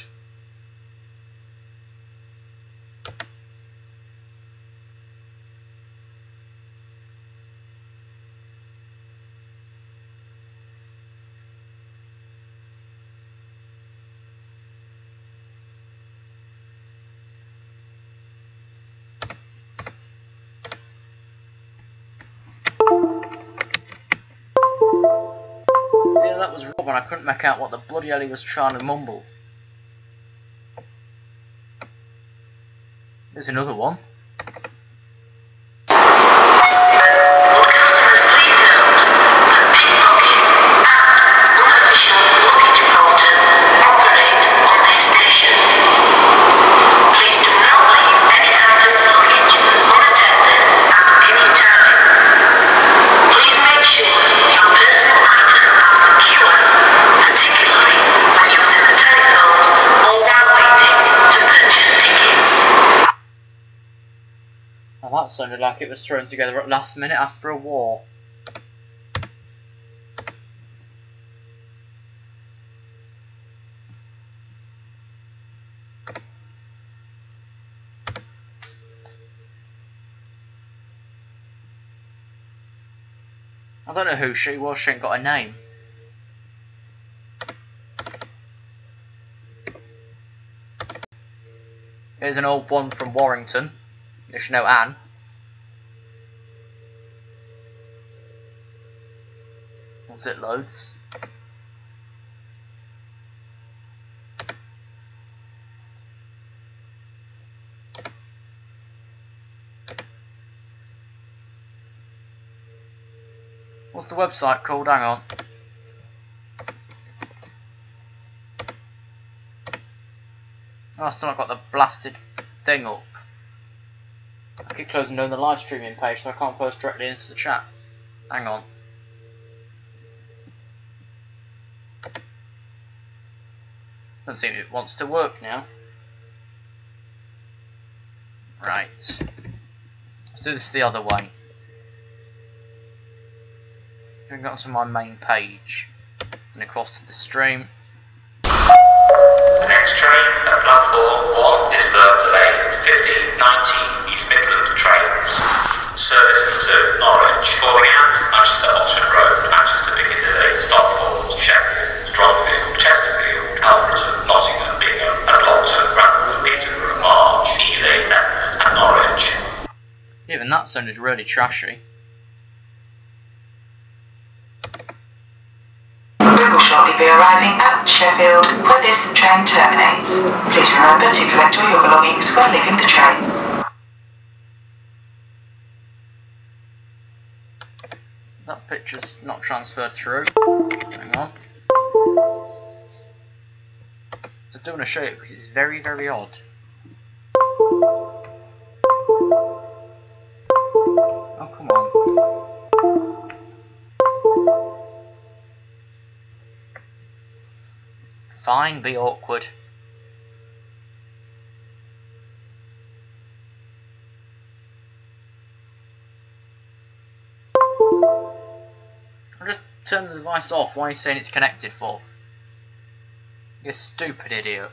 Yeah, that was Rob, and I couldn't make out what the bloody hell he was trying to mumble. There's another one. That sounded like it was thrown together at last minute after a war. I don't know who she was, she ain't got a name. Here's an old one from Warrington. You should know Anne. That's it, loads. What's the website called? Hang on. Oh, I've still not got the blasted thing up. I keep closing down the live streaming page so I can't post directly into the chat. Hang on. Doesn't seem it wants to work now. Right. Let's do this the other way. I'm going to my main page and across to the stream. The next train at platform 1 is the delayed 1519 East Midland trains. Service to Norwich, calling out Manchester Oxford Road, Manchester Piccadilly, Stockport, Sheffield, Dronfield, Chesterfield, Alfreton, Nottingham, Bingham, Aslongton, Bradford, Peterborough, March, Ely, Thetford and Norwich. Even that sounded really trashy. We will shortly be arriving at Sheffield, where this train terminates. Please remember to collect all your belongings when leaving the train. That picture's not transferred through. Hang on. So I don't want to show it because it's very, very odd. Oh, come on. Fine, be awkward. I'll just turn the device off. Why are you saying it's connected for? You stupid idiot.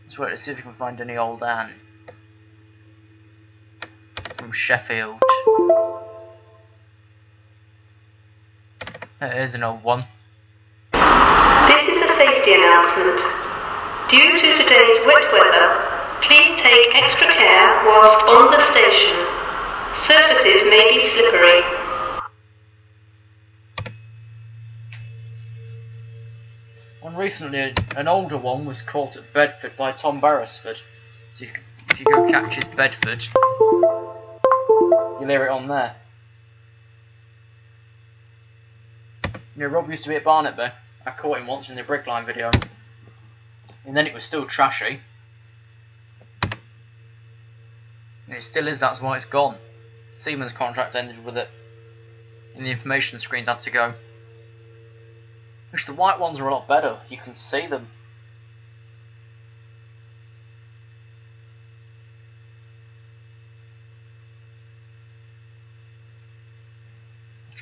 Let's wait to see if we can find any old Anne from Sheffield. There's an old one. This is a safety announcement. Due to today's wet weather, please take extra care whilst on the station. Surfaces may be slippery. And recently, an older one was caught at Bedford by Tom Beresford. So if you go catch his Bedford, you'll hear it on there. You know, Rob used to be at Barnetby. I caught him once in the Brickline video. And then it was still trashy. And it still is, that's why it's gone. Siemens' contract ended with it. And the information screens had to go. Which the white ones are a lot better. You can see them.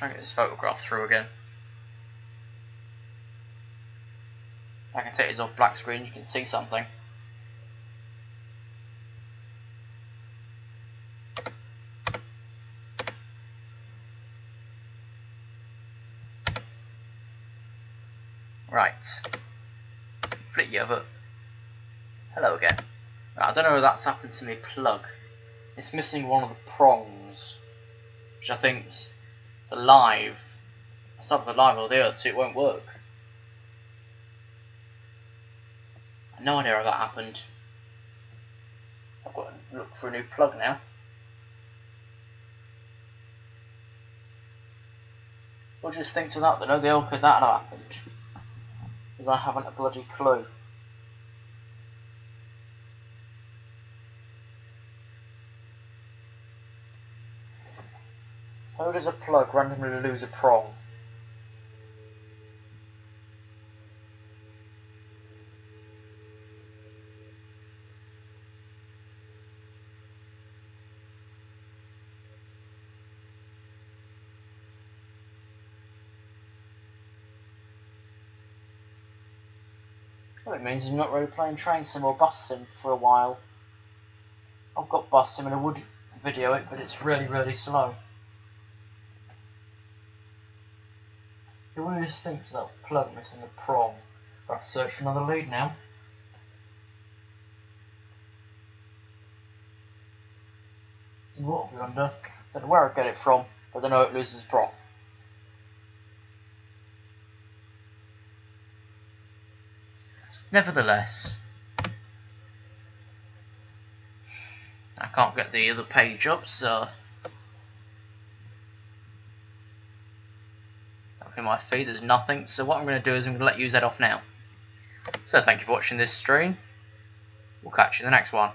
Try and get this photograph through again. I can take this off black screen, you can see something. Right. Flick you over. Hello again. Right, I don't know if that's happened to my plug. It's missing one of the prongs, which I think's the live. It's not the live or the earth, so it won't work. I have no idea how that happened. I've got to look for a new plug now. What do you think to that? No, the hell could that have happened? Because I haven't a bloody clue. How does a plug randomly lose a prong? Well, it means I'm not really playing train sim or bus sim for a while. I've got bus sim and I would video it, but it's really slow. Who would just think to that plug missing the prong? I'll have to search for another lead now. What will be under? Don't know where I get it from, but I know it loses prong. Nevertheless, I can't get the other page up, so okay, my feed there's nothing. So what I'm going to do is I'm going to let you head off now. So thank you for watching this stream. We'll catch you in the next one.